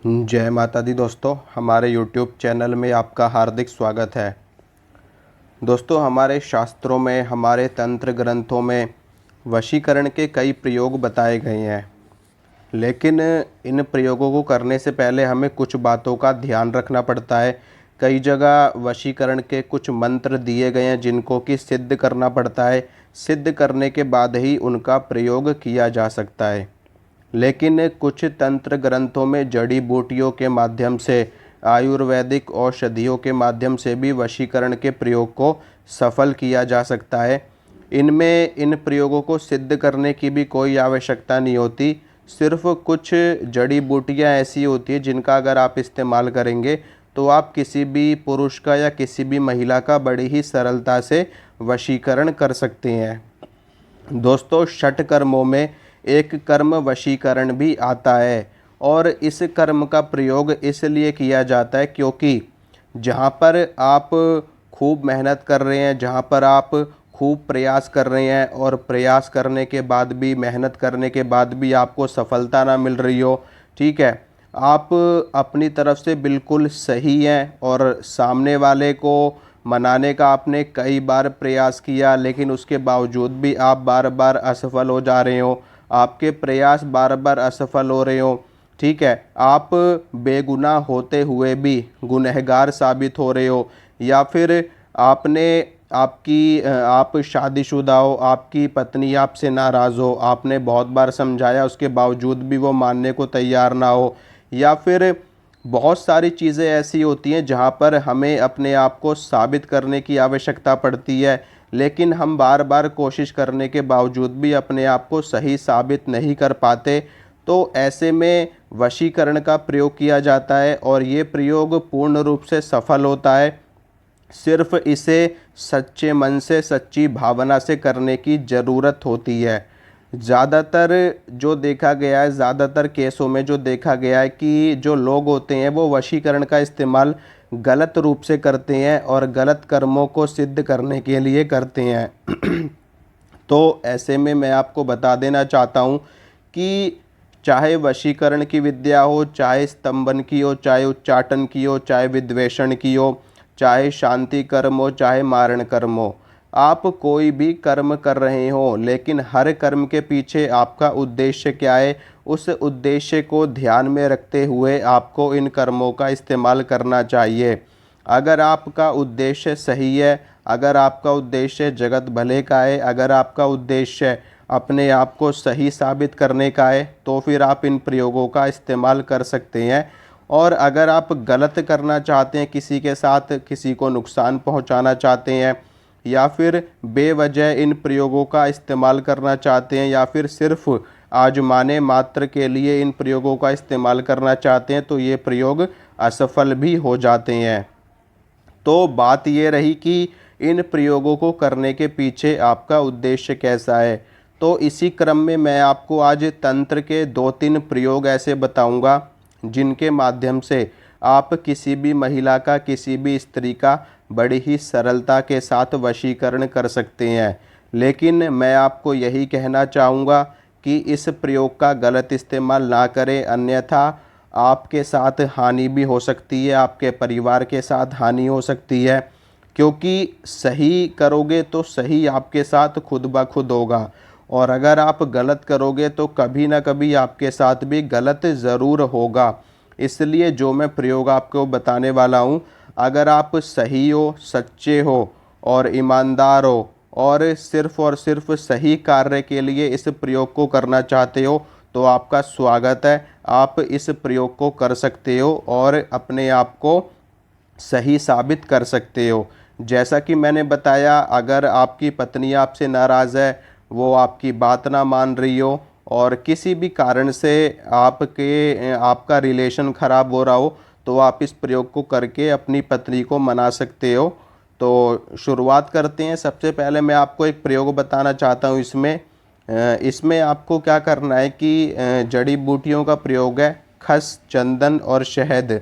जय माता दी दोस्तों, हमारे YouTube चैनल में आपका हार्दिक स्वागत है। दोस्तों, हमारे शास्त्रों में, हमारे तंत्र ग्रंथों में वशीकरण के कई प्रयोग बताए गए हैं, लेकिन इन प्रयोगों को करने से पहले हमें कुछ बातों का ध्यान रखना पड़ता है। कई जगह वशीकरण के कुछ मंत्र दिए गए हैं जिनको कि सिद्ध करना पड़ता है। सिद्ध करने के बाद ही उनका प्रयोग किया जा सकता है। लेकिन कुछ तंत्र ग्रंथों में जड़ी बूटियों के माध्यम से, आयुर्वेदिक औषधियों के माध्यम से भी वशीकरण के प्रयोग को सफल किया जा सकता है। इनमें इन प्रयोगों को सिद्ध करने की भी कोई आवश्यकता नहीं होती। सिर्फ कुछ जड़ी बूटियां ऐसी होती हैं जिनका अगर आप इस्तेमाल करेंगे तो आप किसी भी पुरुष का या किसी भी महिला का बड़ी ही सरलता से वशीकरण कर सकते हैं। दोस्तों, षट कर्मों में एक कर्म वशीकरण भी आता है, और इस कर्म का प्रयोग इसलिए किया जाता है क्योंकि जहाँ पर आप खूब मेहनत कर रहे हैं, जहाँ पर आप खूब प्रयास कर रहे हैं और प्रयास करने के बाद भी, मेहनत करने के बाद भी आपको सफलता ना मिल रही हो, ठीक है, आप अपनी तरफ से बिल्कुल सही हैं और सामने वाले को मनाने का आपने कई बार प्रयास किया, लेकिन उसके बावजूद भी आप बार बार असफल हो जा रहे हो, आपके प्रयास बार बार असफल हो रहे हो, ठीक है, आप बेगुनाह होते हुए भी गुनहगार साबित हो रहे हो, या फिर आपने आप शादीशुदा हो, आपकी पत्नी आपसे नाराज़ हो, आपने बहुत बार समझाया उसके बावजूद भी वो मानने को तैयार ना हो, या फिर बहुत सारी चीज़ें ऐसी होती हैं जहाँ पर हमें अपने आप को साबित करने की आवश्यकता पड़ती है, लेकिन हम बार बार कोशिश करने के बावजूद भी अपने आप को सही साबित नहीं कर पाते। तो ऐसे में वशीकरण का प्रयोग किया जाता है और ये प्रयोग पूर्ण रूप से सफल होता है। सिर्फ इसे सच्चे मन से, सच्ची भावना से करने की ज़रूरत होती है। ज़्यादातर जो देखा गया है, ज़्यादातर केसों में जो देखा गया है कि जो लोग होते हैं वो वशीकरण का इस्तेमाल गलत रूप से करते हैं और गलत कर्मों को सिद्ध करने के लिए करते हैं। तो ऐसे में मैं आपको बता देना चाहता हूँ कि चाहे वशीकरण की विद्या हो, चाहे स्तंभन की हो, चाहे उच्चाटन की हो, चाहे विद्वेषण की हो, चाहे शांति कर्म हो, चाहे मारण कर्म हो, आप कोई भी कर्म कर रहे हो, लेकिन हर कर्म के पीछे आपका उद्देश्य क्या है, उस उद्देश्य को ध्यान में रखते हुए आपको इन कर्मों का इस्तेमाल करना चाहिए। अगर आपका उद्देश्य सही है, अगर आपका उद्देश्य जगत भले का है, अगर आपका उद्देश्य अपने आप को सही साबित करने का है, तो फिर आप इन प्रयोगों का इस्तेमाल कर सकते हैं। और अगर आप गलत करना चाहते हैं, किसी के साथ किसी को नुकसान पहुंचाना चाहते हैं, या फिर बेवजह इन प्रयोगों का इस्तेमाल करना चाहते हैं, या फिर सिर्फ आजमाने मात्र के लिए इन प्रयोगों का इस्तेमाल करना चाहते हैं, तो ये प्रयोग असफल भी हो जाते हैं। तो बात ये रही कि इन प्रयोगों को करने के पीछे आपका उद्देश्य कैसा है। तो इसी क्रम में मैं आपको आज तंत्र के 2-3 प्रयोग ऐसे बताऊंगा जिनके माध्यम से आप किसी भी महिला का, किसी भी स्त्री का बड़ी ही सरलता के साथ वशीकरण कर सकते हैं। लेकिन मैं आपको यही कहना चाहूँगा कि इस प्रयोग का गलत इस्तेमाल ना करें, अन्यथा आपके साथ हानि भी हो सकती है, आपके परिवार के साथ हानि हो सकती है, क्योंकि सही करोगे तो सही आपके साथ खुद ब खुद होगा, और अगर आप गलत करोगे तो कभी ना कभी आपके साथ भी गलत ज़रूर होगा। इसलिए जो मैं प्रयोग आपको बताने वाला हूँ, अगर आप सही हो, सच्चे हो और ईमानदार हो, और सिर्फ सही कार्य के लिए इस प्रयोग को करना चाहते हो, तो आपका स्वागत है। आप इस प्रयोग को कर सकते हो और अपने आप को सही साबित कर सकते हो। जैसा कि मैंने बताया, अगर आपकी पत्नी आपसे नाराज़ है, वो आपकी बात ना मान रही हो, और किसी भी कारण से आपका रिलेशन ख़राब हो रहा हो, तो आप इस प्रयोग को करके अपनी पत्नी को मना सकते हो। तो शुरुआत करते हैं। सबसे पहले मैं आपको एक प्रयोग बताना चाहता हूँ। इसमें आपको क्या करना है कि जड़ी बूटियों का प्रयोग है, खस, चंदन और शहद,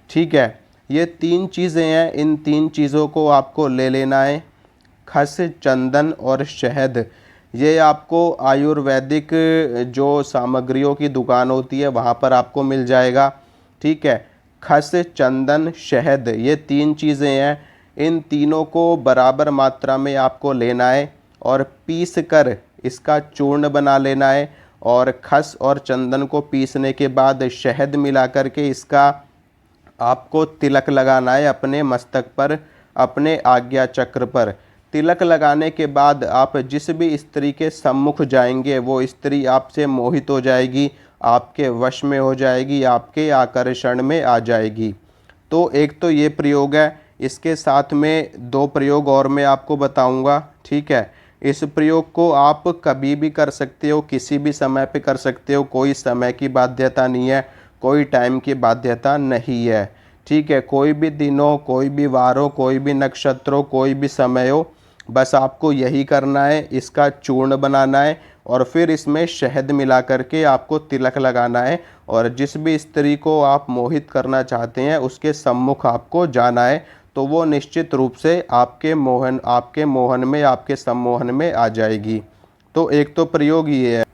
ठीक है। ये 3 चीज़ें हैं, इन 3 चीज़ों को आपको ले लेना है, खस, चंदन और शहद। ये आपको आयुर्वेदिक जो सामग्रियों की दुकान होती है वहाँ पर आपको मिल जाएगा। ठीक है। खस, चंदन, शहद, ये 3 चीज़ें हैं। इन तीनों को बराबर मात्रा में आपको लेना है और पीस कर इसका चूर्ण बना लेना है। और खस और चंदन को पीसने के बाद शहद मिला कर के इसका आपको तिलक लगाना है अपने मस्तक पर, अपने आज्ञा चक्र पर। तिलक लगाने के बाद आप जिस भी स्त्री के सम्मुख जाएंगे वो स्त्री आपसे मोहित हो जाएगी, आपके वश में हो जाएगी, आपके आकर्षण में आ जाएगी। तो एक तो ये प्रयोग है, इसके साथ में 2 प्रयोग और मैं आपको बताऊंगा, ठीक है। इस प्रयोग को आप कभी भी कर सकते हो, किसी भी समय पे कर सकते हो, कोई समय की बाध्यता नहीं है, कोई टाइम की बाध्यता नहीं है, ठीक है। कोई भी दिन हो, कोई भी वार हो, कोई भी नक्षत्र हो, कोई भी समय हो, बस आपको यही करना है, इसका चूर्ण बनाना है और फिर इसमें शहद मिला करके आपको तिलक लगाना है। और जिस भी स्त्री को आप मोहित करना चाहते हैं उसके सम्मुख आपको जाना है, तो वो निश्चित रूप से आपके मोहन में, आपके सम्मोहन में आ जाएगी। तो एक तो प्रयोग ये है।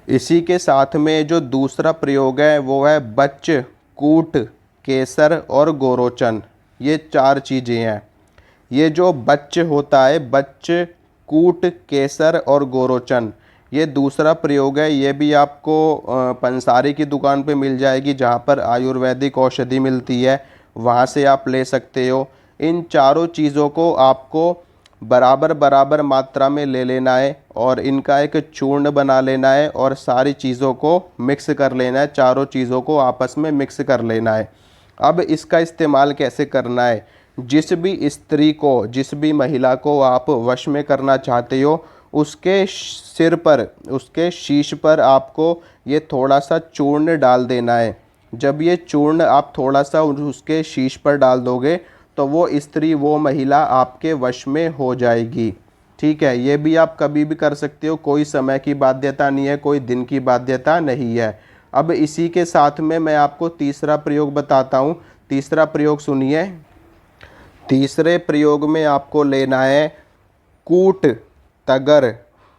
इसी के साथ में जो दूसरा प्रयोग है वो है बच्च, कूट, केसर और गोरोचन। ये 4 चीज़ें हैं। ये जो बच्च होता है, बच्च, कूट, केसर और गोरोचन, ये दूसरा प्रयोग है। ये भी आपको पंसारी की दुकान पे मिल जाएगी, जहाँ पर आयुर्वेदिक औषधि मिलती है, वहाँ से आप ले सकते हो। इन चारों चीज़ों को आपको बराबर बराबर मात्रा में ले लेना है और इनका एक चूर्ण बना लेना है और सारी चीज़ों को मिक्स कर लेना है, चारों चीज़ों को आपस में मिक्स कर लेना है। अब इसका इस्तेमाल कैसे करना है? जिस भी स्त्री को, जिस भी महिला को आप वश में करना चाहते हो, उसके सिर पर, उसके शीश पर आपको ये थोड़ा सा चूर्ण डाल देना है। जब ये चूर्ण आप थोड़ा सा उसके शीश पर डाल दोगे तो वो स्त्री, वो महिला आपके वश में हो जाएगी, ठीक है। ये भी आप कभी भी कर सकते हो, कोई समय की बाध्यता नहीं है, कोई दिन की बाध्यता नहीं है। अब इसी के साथ में मैं आपको तीसरा प्रयोग बताता हूँ। तीसरा प्रयोग सुनिए। तीसरे प्रयोग में आपको लेना है कूट, तगर,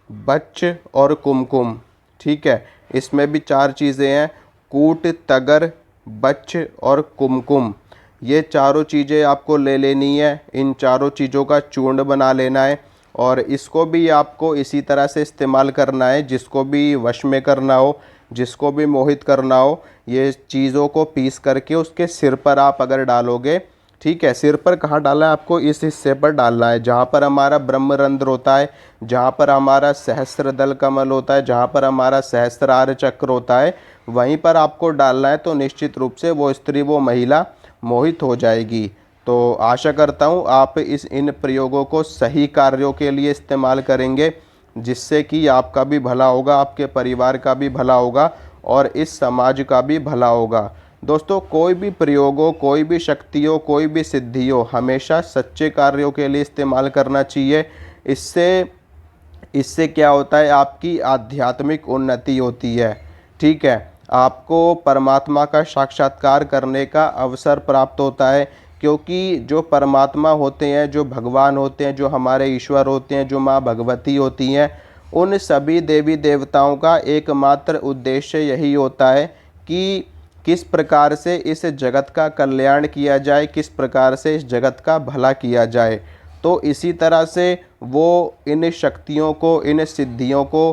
बच्च और कुमकुम, ठीक है। इसमें भी 4 चीज़ें हैं, कूट, तगर, बच्च और कुमकुम। ये चारों चीज़ें आपको ले लेनी है। इन चारों चीज़ों का चूर्ण बना लेना है और इसको भी आपको इसी तरह से इस्तेमाल करना है। जिसको भी वश में करना हो, जिसको भी मोहित करना हो, ये चीज़ों को पीस करके उसके सिर पर आप अगर डालोगे, ठीक है। सिर पर कहाँ डालना है आपको? इस हिस्से पर डालना है जहाँ पर हमारा ब्रह्मरंध्र होता है, जहाँ पर हमारा सहस्त्रदल कमल होता है, जहाँ पर हमारा सहस्त्रार चक्र होता है, वहीं पर आपको डालना है। तो निश्चित रूप से वो स्त्री, वो महिला मोहित हो जाएगी। तो आशा करता हूँ आप इन प्रयोगों को सही कार्यों के लिए इस्तेमाल करेंगे, जिससे कि आपका भी भला होगा, आपके परिवार का भी भला होगा और इस समाज का भी भला होगा। दोस्तों, कोई भी प्रयोग हो, कोई भी शक्ति हो, कोई भी सिद्धि हो, हमेशा सच्चे कार्यों के लिए इस्तेमाल करना चाहिए। इससे क्या होता है? आपकी आध्यात्मिक उन्नति होती है, ठीक है। आपको परमात्मा का साक्षात्कार करने का अवसर प्राप्त होता है, क्योंकि जो परमात्मा होते हैं, जो भगवान होते हैं, जो हमारे ईश्वर होते हैं, जो माँ भगवती होती हैं, उन सभी देवी देवताओं का एकमात्र उद्देश्य यही होता है कि किस प्रकार से इस जगत का कल्याण किया जाए, किस प्रकार से इस जगत का भला किया जाए। तो इसी तरह से वो इन शक्तियों को, इन सिद्धियों को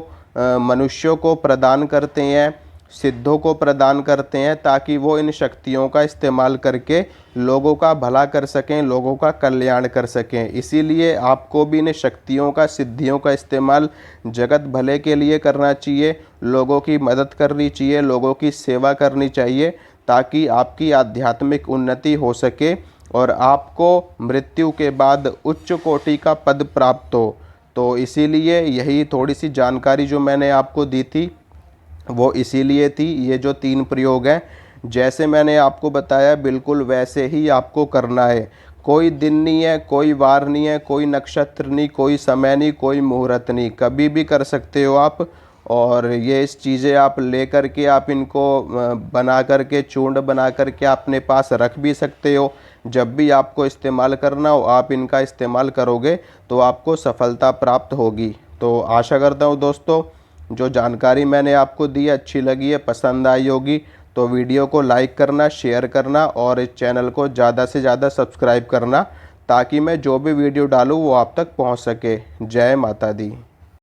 मनुष्यों को प्रदान करते हैं, सिद्धों को प्रदान करते हैं, ताकि वो इन शक्तियों का इस्तेमाल करके लोगों का भला कर सकें, लोगों का कल्याण कर सकें। इसीलिए आपको भी इन शक्तियों का, सिद्धियों का इस्तेमाल जगत भले के लिए करना चाहिए, लोगों की मदद करनी चाहिए, लोगों की सेवा करनी चाहिए, ताकि आपकी आध्यात्मिक उन्नति हो सके और आपको मृत्यु के बाद उच्च कोटि का पद प्राप्त हो। तो इसीलिए यही थोड़ी सी जानकारी जो मैंने आपको दी थी वो इसीलिए थी। ये जो 3 प्रयोग हैं, जैसे मैंने आपको बताया बिल्कुल वैसे ही आपको करना है। कोई दिन नहीं है, कोई वार नहीं है, कोई नक्षत्र नहीं, कोई समय नहीं, कोई मुहूर्त नहीं, कभी भी कर सकते हो आप। और ये इस चीज़ें आप ले कर के आप इनको बना करके, चूर्ण बना करके अपने पास रख भी सकते हो। जब भी आपको इस्तेमाल करना हो आप इनका इस्तेमाल करोगे तो आपको सफलता प्राप्त होगी। तो आशा करता हूँ दोस्तों, जो जानकारी मैंने आपको दी अच्छी लगी है, पसंद आई होगी। तो वीडियो को लाइक करना, शेयर करना और इस चैनल को ज़्यादा से ज़्यादा सब्सक्राइब करना, ताकि मैं जो भी वीडियो डालूँ वो आप तक पहुंच सके। जय माता दी।